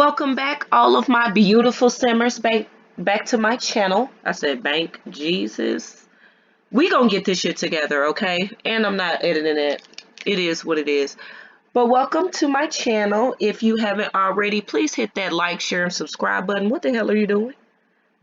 Welcome back, all of my beautiful simmers, back to my channel. I said bank, Jesus. We gonna get this shit together, okay? And I'm not editing it. It is what it is. But welcome to my channel. If you haven't already, please hit that like, share, and subscribe button. What the hell are you doing?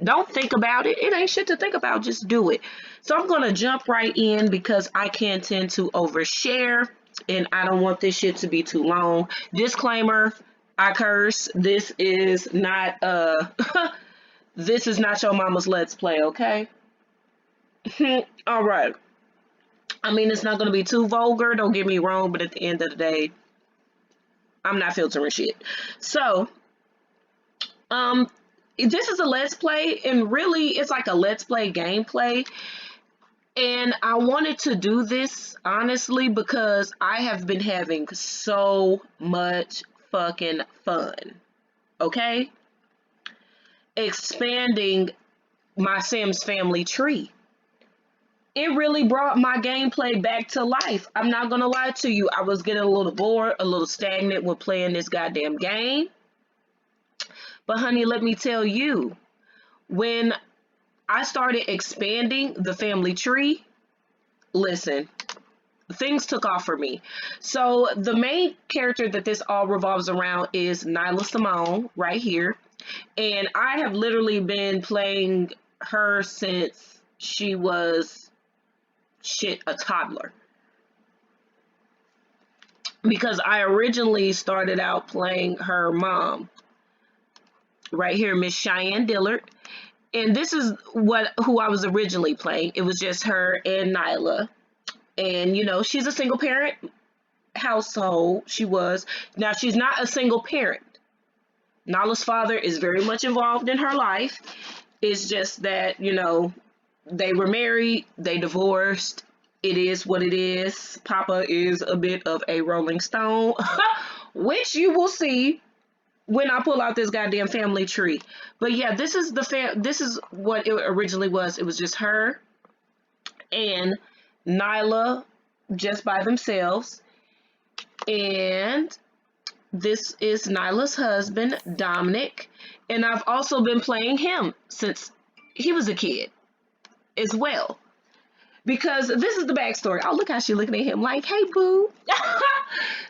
Don't think about it. It ain't shit to think about. Just do it. So I'm gonna jump right in because I can tend to overshare and I don't want this shit to be too long. Disclaimer, I curse. This is not this is not your mama's let's play, okay? All right. I mean, it's not going to be too vulgar, don't get me wrong, but at the end of the day, I'm not filtering shit. So, um this is a let's play, and really it's like a let's play gameplay. And I wanted to do this honestly because I have been having so much fucking fun. Okay? Expanding my Sims family tree. It really brought my gameplay back to life. I'm not gonna lie to you. I was getting a little bored, a little stagnant with playing this goddamn game. But honey, let me tell you, when I started expanding the family tree, listen, things took off for me. So the main character that this all revolves around is Nyla Simone right here. And I have literally been playing her since she was a toddler. Because I originally started out playing her mom. Right here, Miss Cheyenne Dillard. And this is who I was originally playing. It was just her and Nyla. And you know, she's a single parent household. She was. Now she's not a single parent. Nyla's father is very much involved in her life. It's just that, you know, they were married, they divorced. It is what it is. Papa is a bit of a rolling stone, which you will see when I pull out this goddamn family tree. But yeah, this is this is what it originally was. It was just her and Nyla just by themselves. And this is Nyla's husband, Dominic. And I've also been playing him since he was a kid as well. Because this is the backstory. Oh, look how she's looking at him like, hey, boo.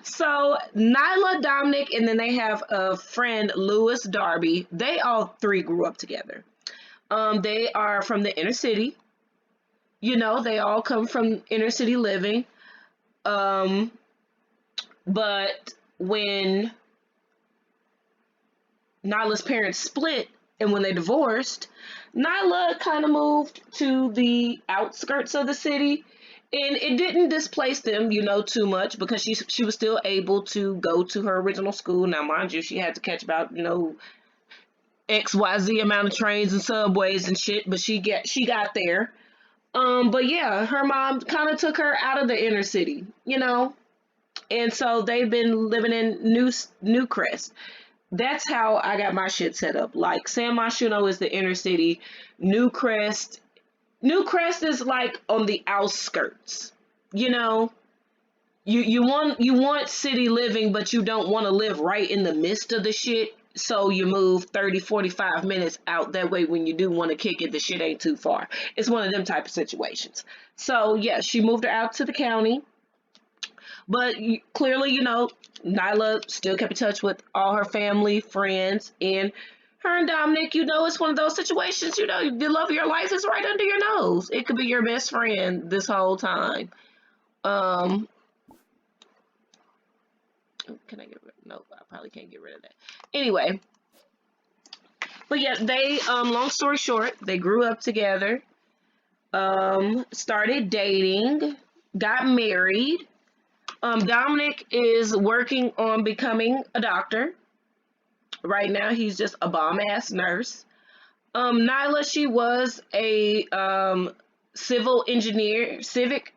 So Nyla, Dominic, and then they have a friend, Lewis Darby. They all three grew up together. They are from the inner city. You know, they all come from inner city living. But when Nyla's parents split and when they divorced, Nyla kind of moved to the outskirts of the city, and it didn't displace them, you know, too much because she was still able to go to her original school. Now, mind you, she had to catch about, you know, XYZ amount of trains and subways and shit, but she got there. But yeah, her mom kind of took her out of the inner city, you know, and so they've been living in Newcrest. That's how I got my shit set up. Like San Myshuno is the inner city. Newcrest is like on the outskirts. You know, you want city living, but you don't want to live right in the midst of the shit. So you move 30, 45 minutes out. That way when you do want to kick it, the shit ain't too far. It's one of them type of situations. So yeah, she moved her out to the county. But clearly, you know, Nyla still kept in touch with all her family, friends, and her and Dominic, you know, it's one of those situations, you know, the love of your life is right under your nose. It could be your best friend this whole time. Can I get rid of, no, I probably can't get rid of that. Anyway, but yeah, they, long story short, they grew up together, started dating, got married. Dominic is working on becoming a doctor. Right now, he's just a bomb-ass nurse. Nyla, she was a civil engineer, civic.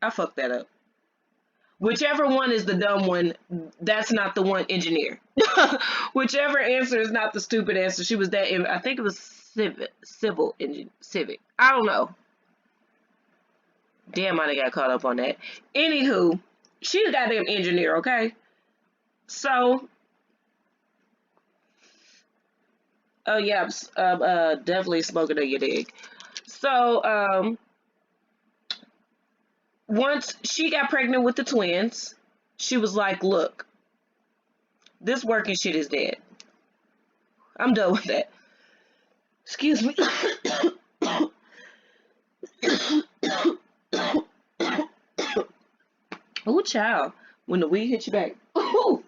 I fucked that up. Whichever one is the dumb one, that's not the one engineer. Whichever answer is not the stupid answer. She was that, I think it was civil engineer, civic. I don't know. Damn, I got caught up on that. Anywho, she's a goddamn engineer, okay? So, oh yeah, definitely smoking on your dig. So, once she got pregnant with the twins, she was like, "Look, this working shit is dead. I'm done with that." Excuse me. Oh, child, when the weed hit you back. Ooh.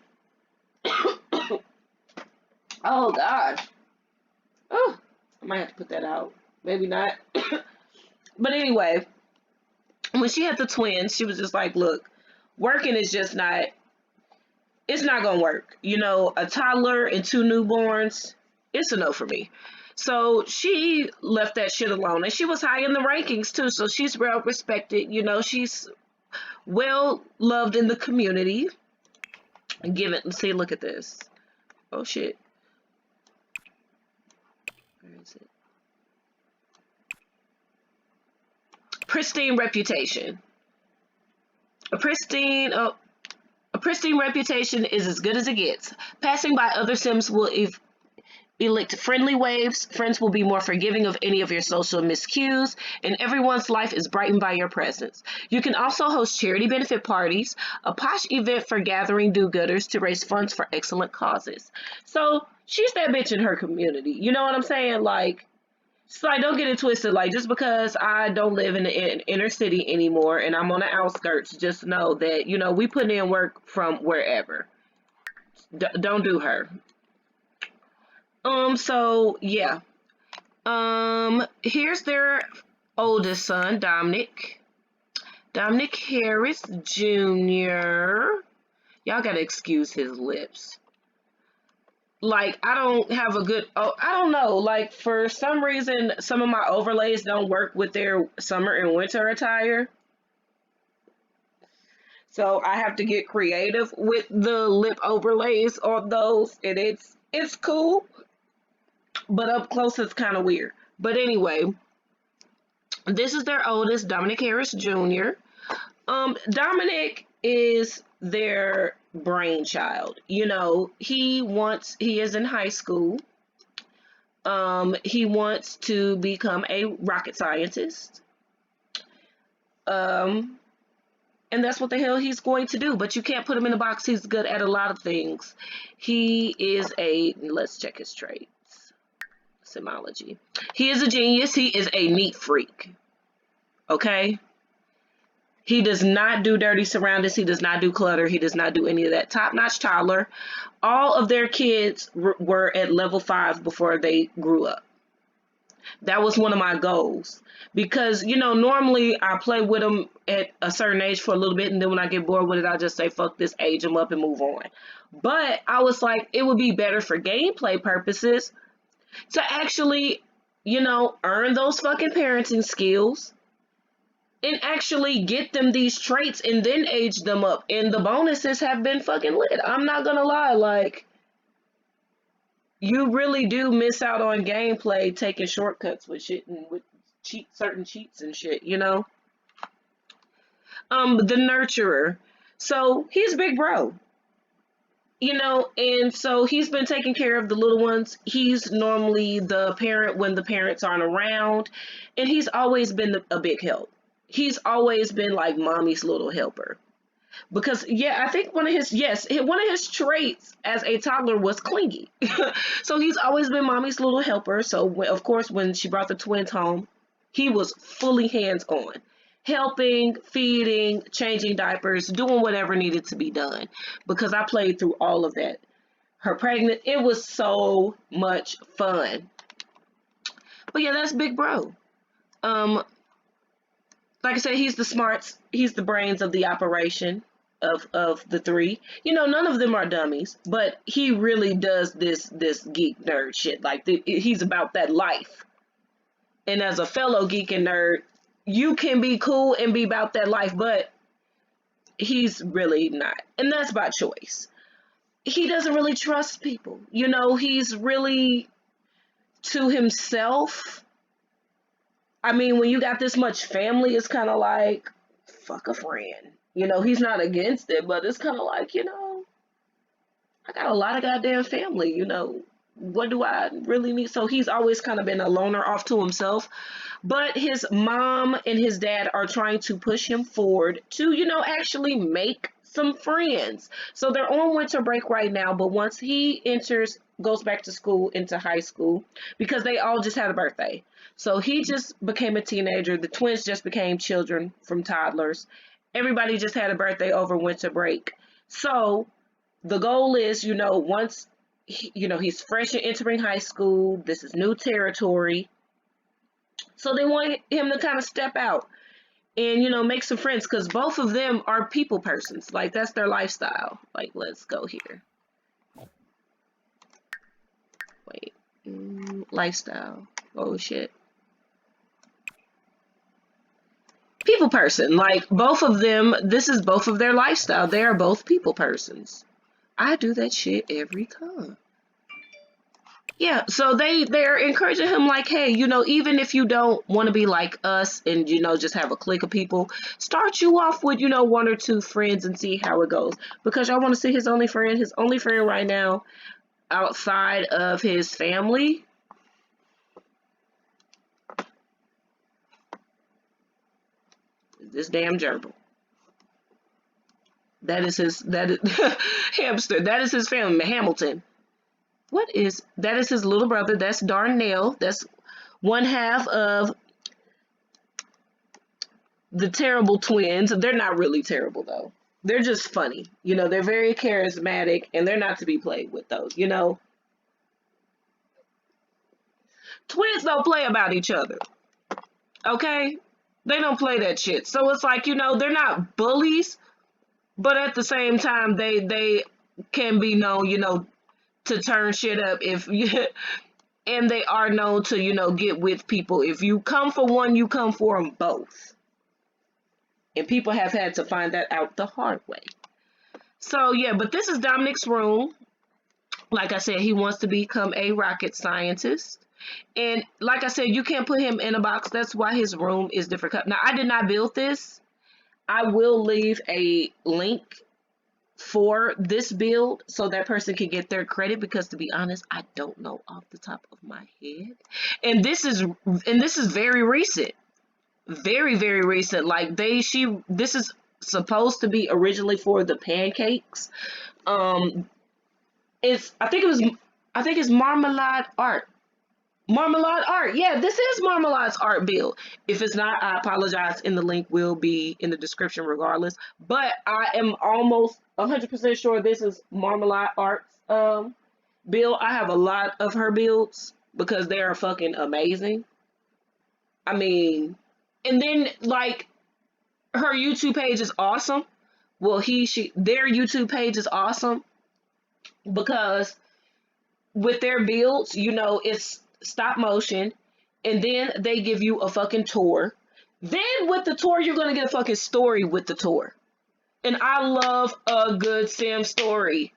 Oh gosh. Oh, I might have to put that out. Maybe not. But anyway, when she had the twins, she was just like, "Look, working is just not. It's not gonna work. You know, a toddler and two newborns. It's a no for me." So she left that shit alone, and she was high in the rankings too. So she's well respected. You know, she's well loved in the community. And given, see, look at this. Oh shit. Where is it? Pristine reputation. A pristine, oh, a pristine reputation is as good as it gets. Passing by other Sims will elect friendly waves, friends will be more forgiving of any of your social miscues, and everyone's life is brightened by your presence. You can also host charity benefit parties, a posh event for gathering do-gooders to raise funds for excellent causes. So she's that bitch in her community. You know what I'm saying? Like, so like, don't get it twisted. Like, just because I don't live in the inner city anymore and I'm on the outskirts, just know that, you know, we put in work from wherever. Don't do her. So yeah. Here's their oldest son, Dominic. Dominic Harris Jr. Y'all gotta excuse his lips. Like, I don't have a good, oh, I don't know. Like, for some reason, some of my overlays don't work with their summer and winter attire. So I have to get creative with the lip overlays on those, and it's cool, but up close it's kind of weird. But anyway, this is their oldest, Dominic Harris Jr. Dominic is their brainchild. You know, he is in high school. He wants to become a rocket scientist. Um, and that's what the hell he's going to do. But you can't put him in a box. He's good at a lot of things. He is let's check his traits. Simology. He is a genius. He is a neat freak. Okay? He does not do dirty surroundings. He does not do clutter. He does not do any of that. Top-notch toddler. All of their kids were at level 5 before they grew up. That was one of my goals. Because, you know, normally I play with them at a certain age for a little bit, and then when I get bored with it, I just say, fuck this, age them up and move on. But I was like, it would be better for gameplay purposes to actually, you know, earn those fucking parenting skills and actually get them these traits and then age them up. And the bonuses have been fucking lit. I'm not gonna lie, like, you really do miss out on gameplay taking shortcuts with shit and with certain cheats and shit, you know? The nurturer. So he's big bro. You know, and so he's been taking care of the little ones. He's normally the parent when the parents aren't around, and he's always been a big help. He's always been like mommy's little helper. Because yeah, I think one of his traits as a toddler was clingy. So he's always been mommy's little helper. So of course, when she brought the twins home, he was fully hands on, helping, feeding, changing diapers, doing whatever needed to be done. Because I played through all of that. Her pregnant, it was so much fun. But yeah, that's Big Bro. Um, like I said, he's the smarts, he's the brains of the operation of the three. You know, none of them are dummies, but he really does this geek nerd shit. Like he's about that life. And as a fellow geek and nerd, you can be cool and be about that life, but he's really not. And that's by choice. He doesn't really trust people. You know, he's really to himself. I mean, when you got this much family, it's kind of like, fuck a friend. You know, he's not against it, but it's kind of like, you know, I got a lot of goddamn family, you know. What do I really need? So he's always kind of been a loner off to himself. But his mom and his dad are trying to push him forward to, you know, actually make some friends. So they're on winter break right now, but once he enters, goes back to school into high school, because they all just had a birthday. So he just became a teenager. The twins just became children from toddlers. Everybody just had a birthday over winter break. So the goal is, you know, once you know, he's fresh and entering high school, this is new territory. So they want him to kind of step out and, you know, make some friends, because both of them are people persons. Like, that's their lifestyle. Like, let's go here. Wait. Lifestyle. Oh, shit. People person. Like, both of them, this is both of their lifestyle. They are both people persons. I do that shit every time. Yeah, so they're encouraging him like, hey, you know, even if you don't want to be like us and, you know, just have a clique of people, start you off with, you know, one or two friends and see how it goes. Because y'all want to see his only friend. His only friend right now outside of his family is this damn gerbil. That is hamster. That is his family, Hamilton. What is that is his little brother. That's Darnell. That's one half of the terrible twins. They're not really terrible though. They're just funny. You know, they're very charismatic and they're not to be played with those, you know. Twins don't play about each other. Okay? They don't play that shit. So it's like, you know, they're not bullies, but at the same time they can be known, you know, to turn shit up if you and they are known to, you know, get with people. If you come for one, you come for them both. And people have had to find that out the hard way. So yeah, but this is Dominic's room. Like I said, he wants to become a rocket scientist. And like I said, you can't put him in a box. That's why his room is different. Now, I did not build this. I will leave a link for this build so that person can get their credit, because to be honest, I don't know off the top of my head. And this is very recent. Very, very recent. Like this is supposed to be originally for the pancakes. Um it's I think it's marmalade art. Marmalade art. Yeah, this is Marmalade's art build. If it's not, I apologize, and the link will be in the description regardless. But I am almost 100% sure this is Marmalade art's build. I have a lot of her builds because they are fucking amazing. I mean, and then like her YouTube page is awesome. Well, their YouTube page is awesome because with their builds, you know, it's stop motion, and then they give you a fucking tour. Then with the tour, you're gonna get a fucking story with the tour. And I love a good sim story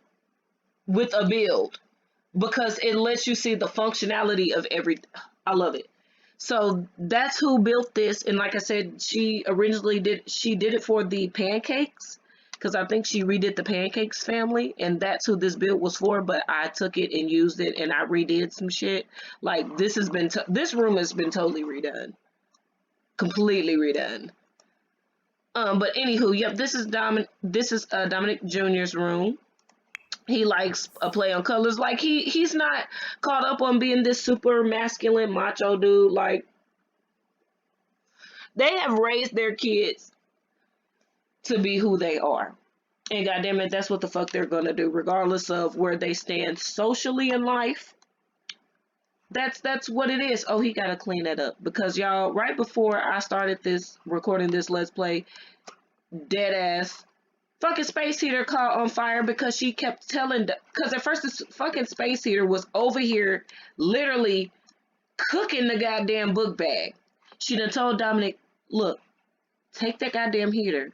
with a build because it lets you see the functionality of every. I love it. So that's who built this, and like I said, she did it for the pancakes because I think she redid the pancakes family, and that's who this build was for. But I took it and used it, and I redid some shit. Like this room has been totally redone, completely redone. But anywho, yep, this is Dominic Jr.'s room. He likes a play on colors. Like he's not caught up on being this super masculine macho dude. Like they have raised their kids to be who they are. And goddamn it, that's what the fuck they're gonna do, regardless of where they stand socially in life. That's what it is. Oh, he gotta clean that up because y'all, right before I started this recording this let's play, dead ass fucking space heater caught on fire because she kept telling, because at first this fucking space heater was over here literally cooking the goddamn book bag. She done told Dominic, look, take that goddamn heater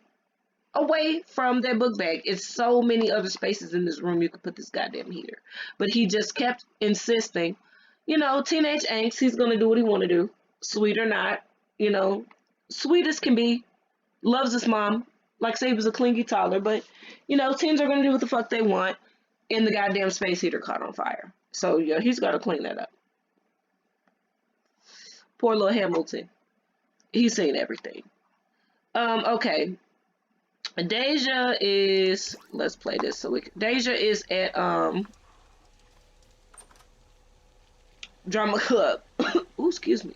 away from that book bag. It's so many other spaces in this room you could put this goddamn heater. But he just kept insisting, you know, teenage angst, he's gonna do what he wanna do, sweet or not, you know, sweet as can be, loves his mom, like say he was a clingy toddler, but you know, teens are gonna do what the fuck they want. and the goddamn space heater caught on fire. So yeah, he's got to clean that up. Poor little Hamilton. He's seen everything. Okay. Deja is, let's play this so we can, Deja is at drama club. Ooh, excuse me.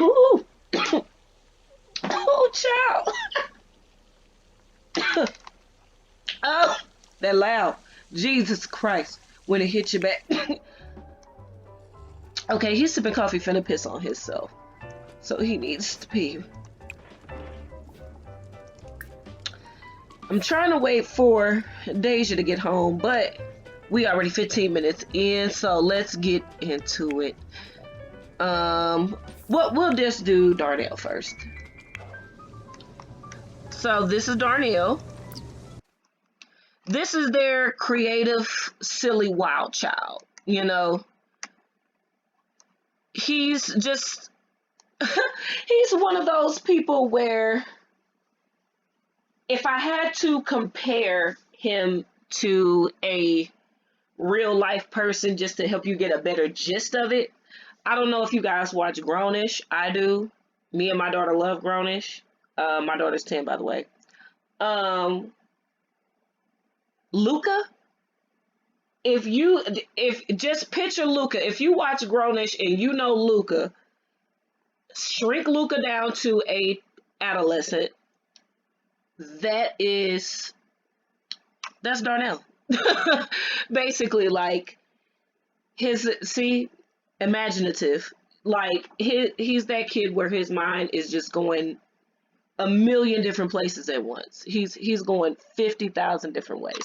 Ooh. Oh, child. Oh, that loud. Jesus Christ. When it hits you back. Okay, he's sipping coffee, finna piss on himself. So he needs to pee. I'm trying to wait for Deja to get home, but we already 15 minutes in, so let's get into it. We'll just do Darnell first. So this is Darnell. This is their creative, silly, wild child. You know, he's just, he's one of those people where if I had to compare him to a real life person just to help you get a better gist of it, I don't know if you guys watch Grownish. I do. Me and my daughter love Grownish. My daughter's 10, by the way. Luca, if just picture Luca, if you watch Grownish and you know Luca, shrink Luca down to a adolescent. That's Darnell. Basically, like imaginative. Like he's that kid where his mind is just going a million different places at once. He's going 50,000 different ways.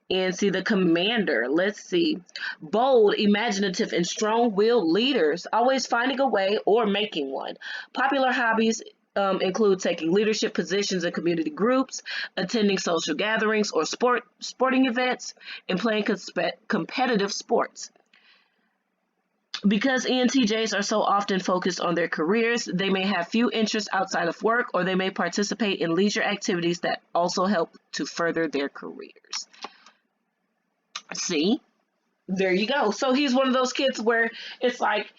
And see the commander, let's see. Bold, imaginative, and strong-willed leaders, always finding a way or making one. Popular hobbies include taking leadership positions in community groups, attending social gatherings or sporting events, and playing competitive sports. Because ENTJs are so often focused on their careers, they may have few interests outside of work, or they may participate in leisure activities that also help to further their careers. See? There you go. So he's one of those kids where it's like,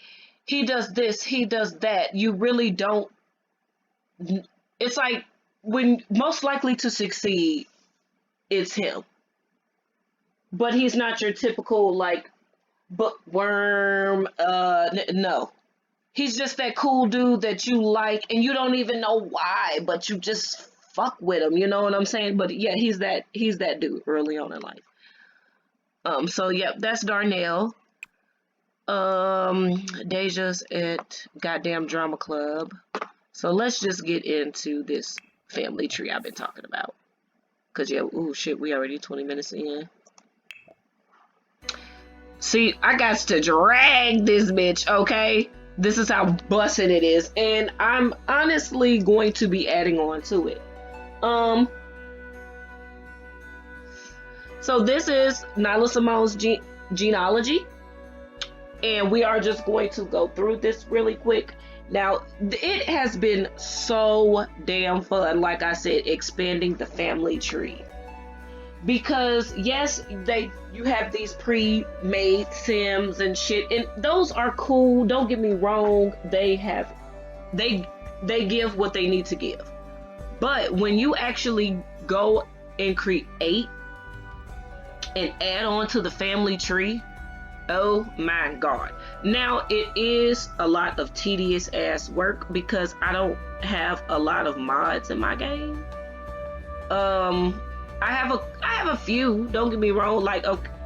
he does this, he does that. You really don't, it's like, when most likely to succeed, it's him. But he's not your typical, like, bookworm, no. He's just that cool dude that you like, and you don't even know why, but you just fuck with him, you know what I'm saying? But yeah, he's that dude early on in life. So yep, that's Darnell. Deja's at goddamn drama club. So let's just get into this family tree I've been talking about. Cause yeah, ooh shit, we already 20 minutes in. See, I got to drag this bitch, okay? This is how bussin' it is. And I'm honestly going to be adding on to it. So this is Nyla Simone's Geneaolgy. And we are just going to go through this really quick. Now, it has been so damn fun, like I said, expanding the family tree. Because yes, you have these pre-made sims and shit, and those are cool, don't get me wrong. They give what they need to give. But when you actually go and create and add on to the family tree, oh my god. Now it is a lot of tedious ass work because I don't have a lot of mods in my game. I have a few, don't get me wrong, like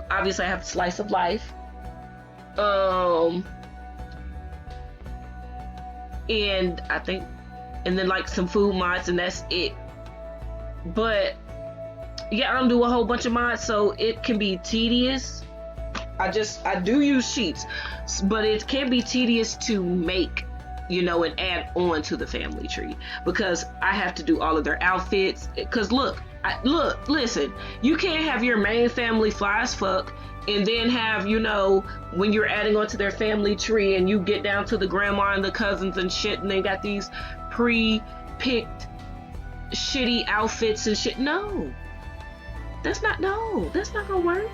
obviously I have Slice of Life. And I think, and then like some food mods, and that's it. But yeah, I don't do a whole bunch of mods, so it can be tedious. I do use sheets, but it can be tedious to make, you know, and add on to the family tree because I have to do all of their outfits. Because look, Look, listen, you can't have your main family fly as fuck and then have, you know, when you're adding onto their family tree and you get down to the grandma and the cousins and shit and they got these pre-picked shitty outfits and shit. No, that's not gonna work.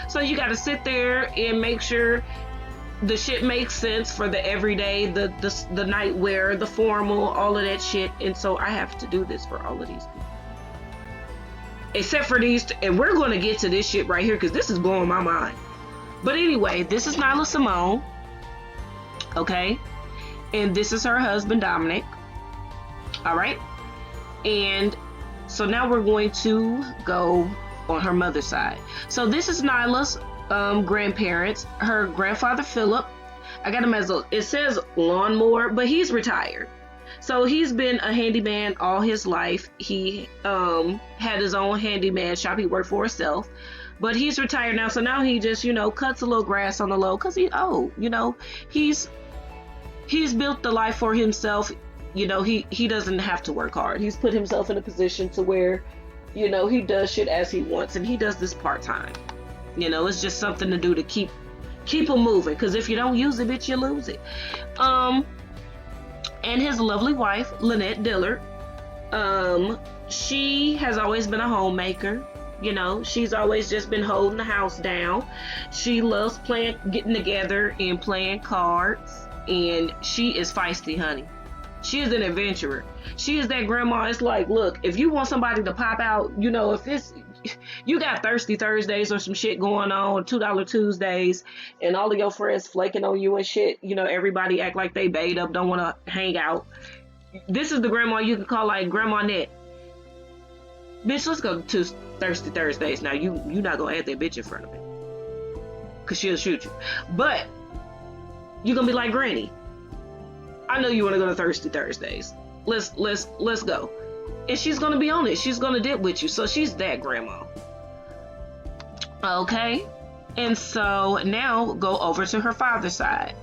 So you got to sit there and make sure the shit makes sense for the everyday, the nightwear, the formal, all of that shit. And so I have to do this for all of these people. Except for these, and we're going to get to this shit right here because this is blowing my mind. But anyway, this is Nyla Simone. Okay? And this is her husband, Dominic. All right? And so now we're going to go on her mother's side. So this is Nyla's grandparents. Her grandfather, Philip. I got him as it says lawnmower, but he's retired. So he's been a handyman all his life. He had his own handyman shop. He worked for himself, but he's retired now. So now he just, you know, cuts a little grass on the low because he's old. You know, he's built the life for himself. You know, he doesn't have to work hard. He's put himself in a position to where, you know, he does shit as he wants, and he does this part-time. You know, it's just something to do to keep him moving, because if you don't use it, bitch, you lose it. And his lovely wife, Lynette Dillard, she has always been a homemaker. You know, she's always just been holding the house down. She loves getting together and playing cards, and she is feisty, honey. She is an adventurer. She is that grandma. It's like, look, if you want somebody to pop out, you know, if it's, you got Thirsty Thursdays or some shit going on, $2 Tuesdays, and all of your friends flaking on you and shit, you know, everybody act like they bait up, don't want to hang out. This is the grandma you can call like Grandma Net. Bitch, let's go to Thirsty Thursdays. Now, you not going to add that bitch in front of me, because she'll shoot you. But you're going to be like, Granny, I know you want to go to Thirsty Thursdays. Let's go. And she's gonna be on it. She's gonna dip with you. So she's that grandma. Okay. And so now go over to her father's side.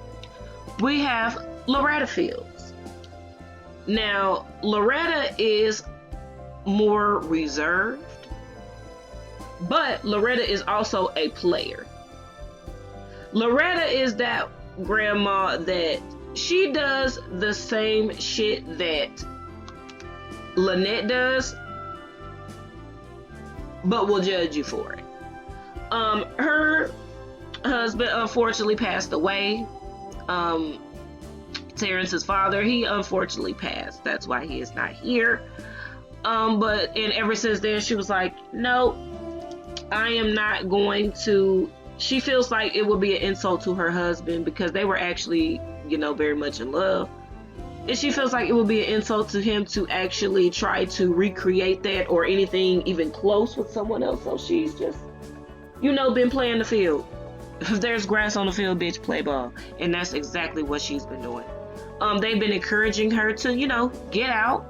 We have Loretta Fields. Now, Loretta is more reserved, but Loretta is also a player. Loretta is that grandma that she does the same shit that Lynette does, but will judge you for it. Her husband unfortunately passed away. Terrence's father, he unfortunately passed. That's why he is not here. And ever since then, she was like, no, I am not going to. She feels like it would be an insult to her husband because they were actually, you know, very much in love. And she feels like it would be an insult to him to actually try to recreate that or anything even close with someone else. So she's just, you know, been playing the field. If there's grass on the field, bitch, play ball. And that's exactly what she's been doing. They've been encouraging her to, you know, get out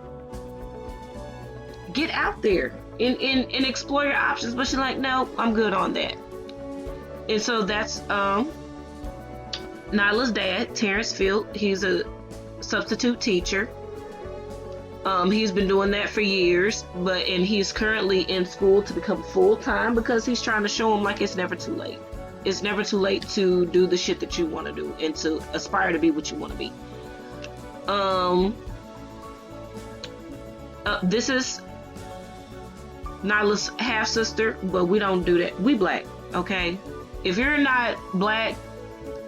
there and explore your options. But she's like, no, I'm good on that. And so that's Nyla's dad, Terrence Field. He's a substitute teacher. He's been doing that for years, and he's currently in school to become full-time because he's trying to show him like it's never too late. It's never too late to do the shit that you want to do and to aspire to be what you want to be. This is Nyla's half-sister, but we don't do that. We black, okay? If you're not black,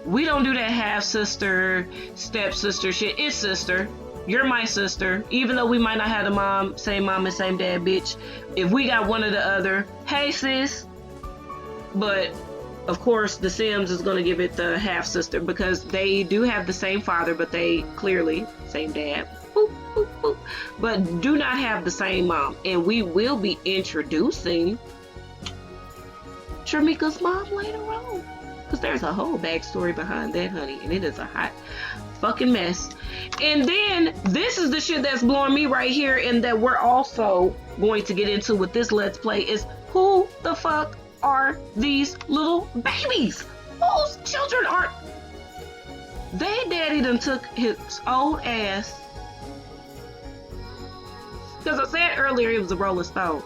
we don't do that half-sister, step-sister shit. It's sister. You're my sister. Even though we might not have the same mom and same dad, bitch. If we got one or the other, hey, sis. But, of course, the Sims is going to give it the half-sister because they do have the same father, but they clearly, same dad. Boop, boop, boop. But do not have the same mom. And we will be introducing Tramika's mom later on. Because there's a whole backstory behind that, honey. And it is a hot fucking mess. And then, this is the shit that's blowing me right here and that we're also going to get into with this Let's Play is who the fuck are these little babies? Whose children are... They daddy done took his old ass Because I said earlier he was a Rolling Stone.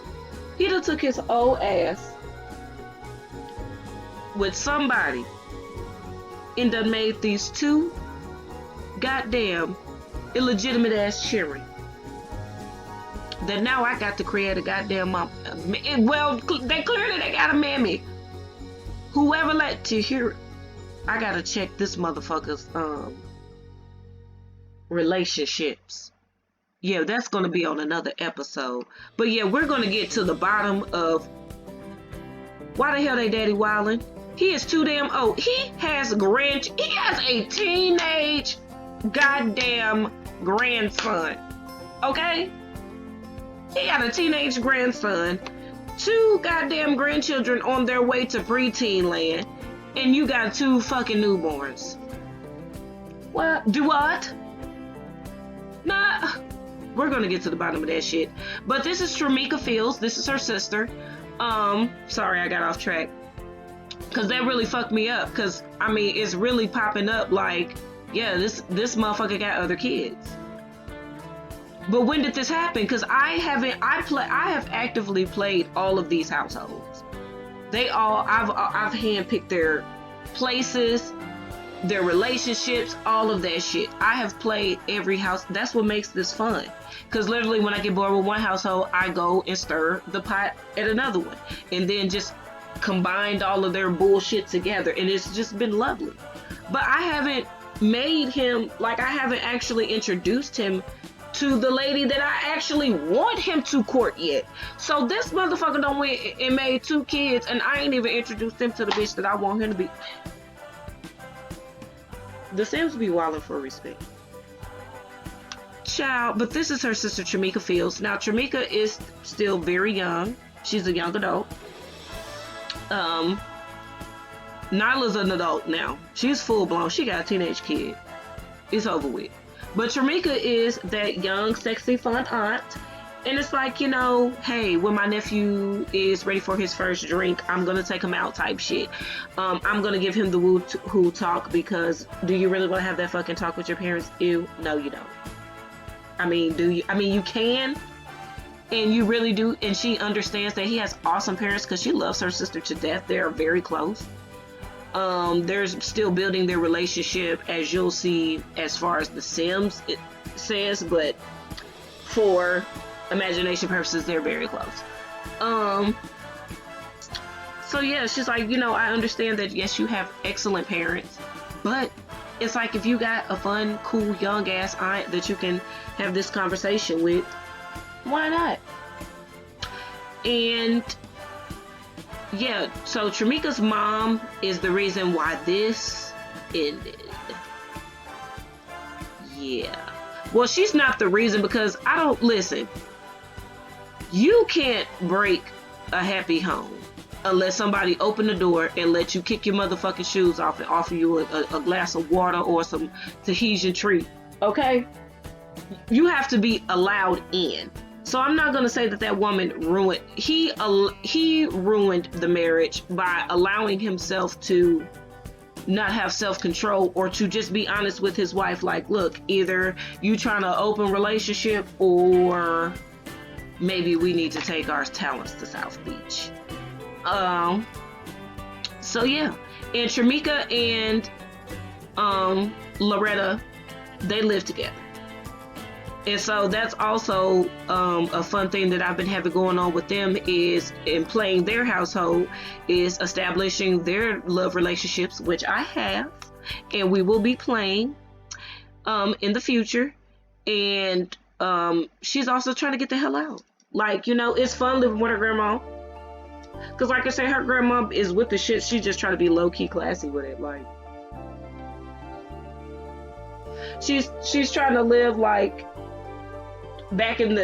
He done took his old ass with somebody and done made these two goddamn illegitimate ass children. That now I got to create a goddamn mom. Well, they got a mammy. Whoever let you hear it, I gotta check this motherfucker's relationships. Yeah, that's gonna be on another episode. But yeah, we're gonna get to the bottom of why the hell they daddy wildin'. He is too damn old. He has a teenage goddamn grandson. Okay? He got a teenage grandson, two goddamn grandchildren on their way to preteen land, and you got two fucking newborns. What? Do what? Nah. We're gonna get to the bottom of that shit. But this is Tremeka Fields. This is her sister. Sorry I got off track. Cause that really fucked me up. Cause I mean, it's really popping up like, yeah, this motherfucker got other kids. But when did this happen? Because I have actively played all of these households. I've handpicked their places, their relationships, all of that shit. I have played every house. That's what makes this fun. Because literally when I get bored with one household, I go and stir the pot at another one. And then just combined all of their bullshit together. And it's just been lovely. But I haven't made him, like I haven't actually introduced him to the lady that I actually want him to court yet. So this motherfucker done went and made two kids and I ain't even introduced him to the bitch that I want him to be. The Sims be wildin' for respect. Child, but this is her sister Tremeka Fields. Now Tremeka is still very young. She's a young adult. Nyla's an adult now. She's full blown. She got a teenage kid. It's over with. But Tremeka is that young, sexy, fun aunt. And it's like, you know, hey, when my nephew is ready for his first drink, I'm going to take him out type shit. I'm going to give him the who talk because do you really want to have that fucking talk with your parents? Ew. No, you don't. I mean, do you? I mean, you can. And you really do. And she understands that he has awesome parents because she loves her sister to death. They're very close. They're still building their relationship, as you'll see, as far as The Sims it says, but for imagination purposes, they're very close. So yeah, she's like, you know, I understand that yes, you have excellent parents, but it's like if you got a fun, cool, young ass aunt that you can have this conversation with, why not? And yeah, so Tremeka's mom is the reason why this ended. Yeah. Well, she's not the reason because I don't listen. You can't break a happy home unless somebody open the door and let you kick your motherfucking shoes off and offer you a glass of water or some Tahitian treat. Okay? You have to be allowed in. So I'm not gonna say that that woman ruined. He ruined the marriage by allowing himself to not have self-control or to just be honest with his wife. Like, look, either you trying to open relationship or maybe we need to take our talents to South Beach. So yeah, and Tremeka and Loretta, they live together. And so that's also a fun thing that I've been having going on with them is in playing their household is establishing their love relationships, which I have, and we will be playing in the future. And she's also trying to get the hell out. Like, you know, it's fun living with her grandma. Because like I said, her grandma is with the shit. She just trying to be low-key classy with it. Like, she's trying to live like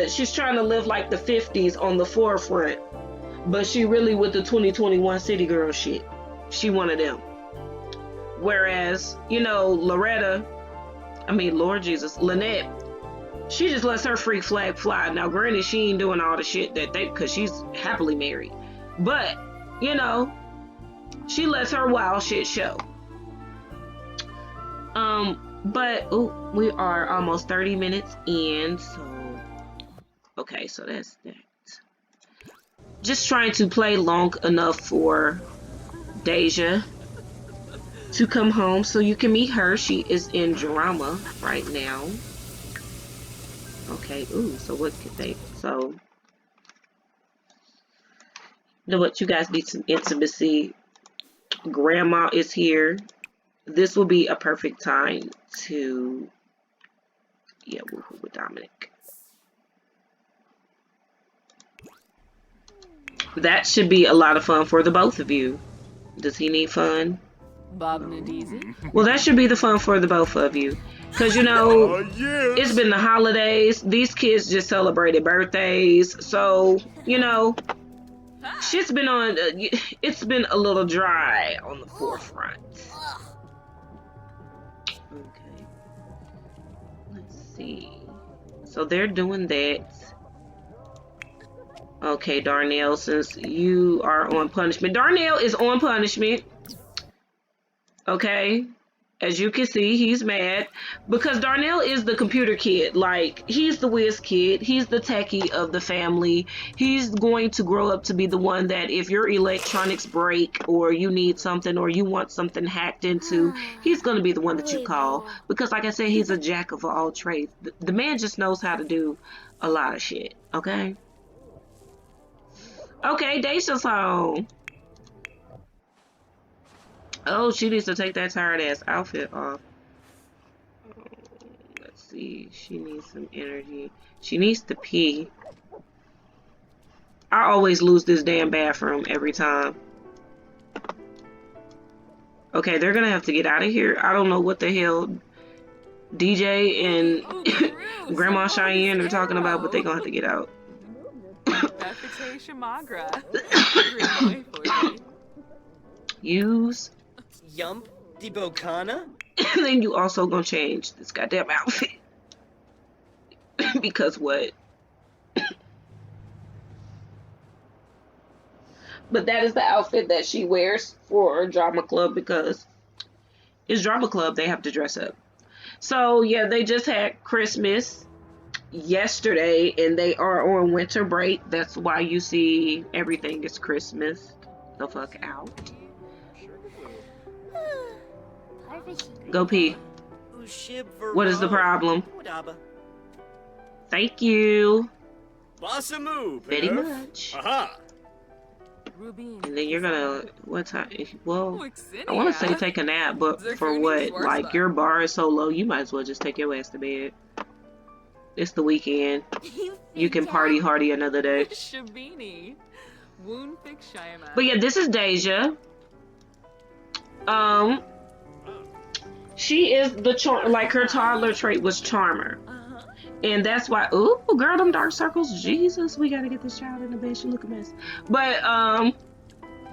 she's trying to live like the 50s on the forefront, but she really with the 2021 city girl shit. She one of them. Whereas, you know, Loretta, I mean, Lord Jesus, Lynette, she just lets her freak flag fly. Now, granted, she ain't doing all the shit that because she's happily married, but, you know, she lets her wild shit show. But we are almost 30 minutes in, so Okay, so that's that. Just trying to play long enough for Deja to come home so you can meet her. She is in drama right now. Okay, ooh, so what could they, so, you know what, you guys need some intimacy. Grandma is here. This will be a perfect time to, yeah, woohoo with Dominic. That should be a lot of fun for the both of you. Does he need fun? Bob Nadizi? Well, that should be the fun for the both of you. Because, you know, it's been the holidays. These kids just celebrated birthdays. So, you know, shit's been on, it's been a little dry on the forefront. Okay. Let's see. So they're doing that. Okay, Darnell, since you are on punishment. Darnell is on punishment. Okay. As you can see, he's mad because Darnell is the computer kid. Like, he's the whiz kid. He's the techie of the family. He's going to grow up to be the one that if your electronics break or you need something or you want something hacked into, he's going to be the one that you call. Because, like I said, he's a jack of all trades. The man just knows how to do a lot of shit. Okay? Okay, Daisha's home. Oh, she needs to take that tired ass outfit off. Let's see. She needs some energy. She needs to pee. I always lose this damn bathroom every time. Okay, they're gonna have to get out of here. I don't know what the hell DJ and Grandma Cheyenne are talking about, but they're gonna have to get out. Use. Yump di Bocana? And then you also gonna change this goddamn outfit. Because what? But that is the outfit that she wears for drama club because it's drama club, they have to dress up. So yeah, they just had Christmas yesterday and they are on winter break. That's why you see everything is Christmas the fuck out. Go pee. What is the problem? Thank you. Very much. Aha. And then you're gonna, what time? Well, I want to say take a nap, but for what? Like, your bar is so low, you might as well just take your ass to bed. It's the weekend. You can party hardy another day. But yeah, this is Deja. She is the charm, like her toddler trait was charmer. And that's why, ooh, girl, them dark circles, Jesus, we gotta get this child in the bed, she look a mess. But,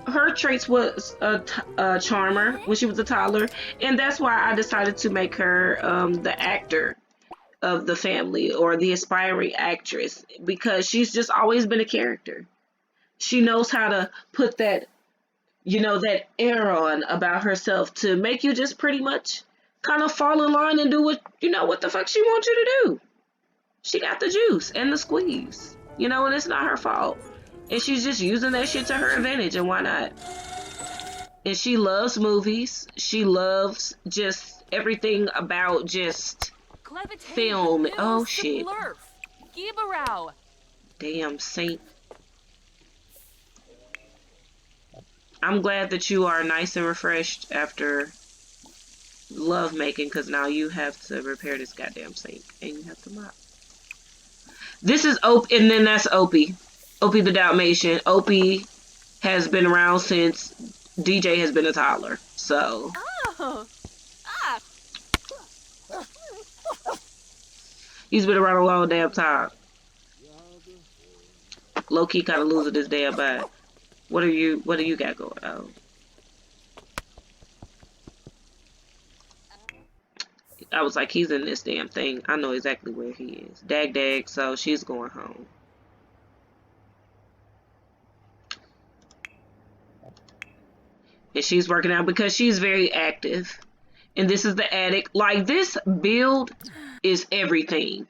her traits was a charmer when she was a toddler. And that's why I decided to make her, the actor of the family or the aspiring actress. Because she's just always been a character. She knows how to put that, you know, that air on about herself to make you just pretty much kind of fall in line and do what, you know, what the fuck she wants you to do. She got the juice and the squeeze, you know, and it's not her fault. And she's just using that shit to her advantage, and why not? And she loves movies. She loves just everything about just film. Oh, shit. Damn, Saint. I'm glad that you are nice and refreshed after love making, because now you have to repair this goddamn sink and you have to mop. This is Opie, and then that's Opie. Opie the Dalmatian. Opie has been around since DJ has been a toddler. So. He's been around a long damn time. Low-key kind of losing his damn mind. What do you got going on? I was like, he's in this damn thing. I know exactly where he is. Dag dag, so she's going home. And she's working out because she's very active. And this is the attic. Like, this build is everything.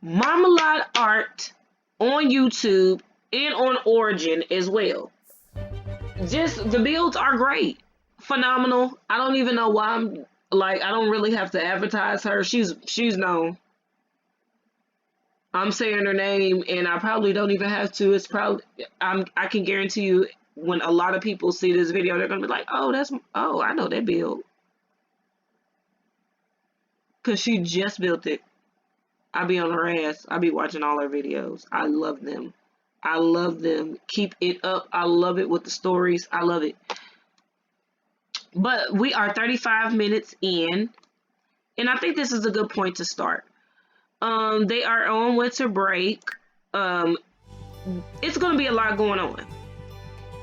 Marmalade art on YouTube and on Origin as well. Just the builds are great, phenomenal. I don't even know why I'm like I don't really have to advertise her. She's known. I'm saying her name, and I probably don't even have to. It's probably I can guarantee you when a lot of people see this video, they're gonna be like, oh, I know that build, cause she just built it. I be on her ass. I be watching all her videos. I love them. I love them. Keep it up. I love it with the stories. I love it. But we are 35 minutes in, and I think this is a good point to start. They are on winter break. It's gonna be a lot going on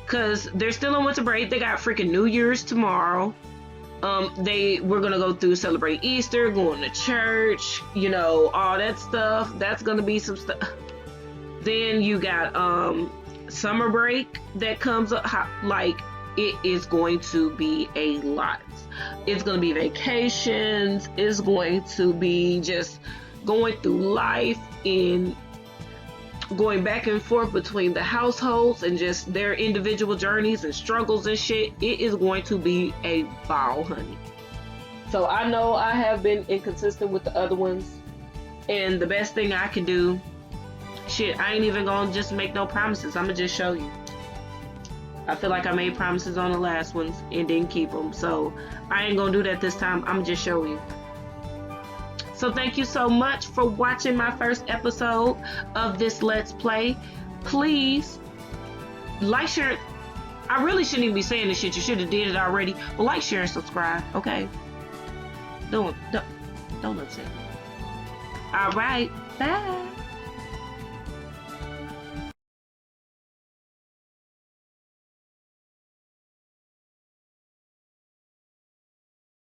because they're still on winter break. They got freaking New Year's tomorrow. We're gonna go through celebrate Easter, going to church, you know, all that stuff. That's gonna be some stuff. Then you got summer break that comes up. Like it is going to be a lot. It's gonna be vacations. It's going to be just going through life and going back and forth between the households and just their individual journeys and struggles and shit. It is going to be a ball, honey. So I know I have been inconsistent with the other ones, and the best thing I can do, shit, I ain't even gonna just make no promises. I'm gonna just show you. I feel like I made promises on the last ones and didn't keep them, so I ain't gonna do that this time. I'm gonna just show you. So thank you so much for watching my first episode of this Let's Play. Please like, share. I really shouldn't even be saying this shit. You should have did it already. But like, share, and subscribe. Okay? Don't upset me. All right. Bye.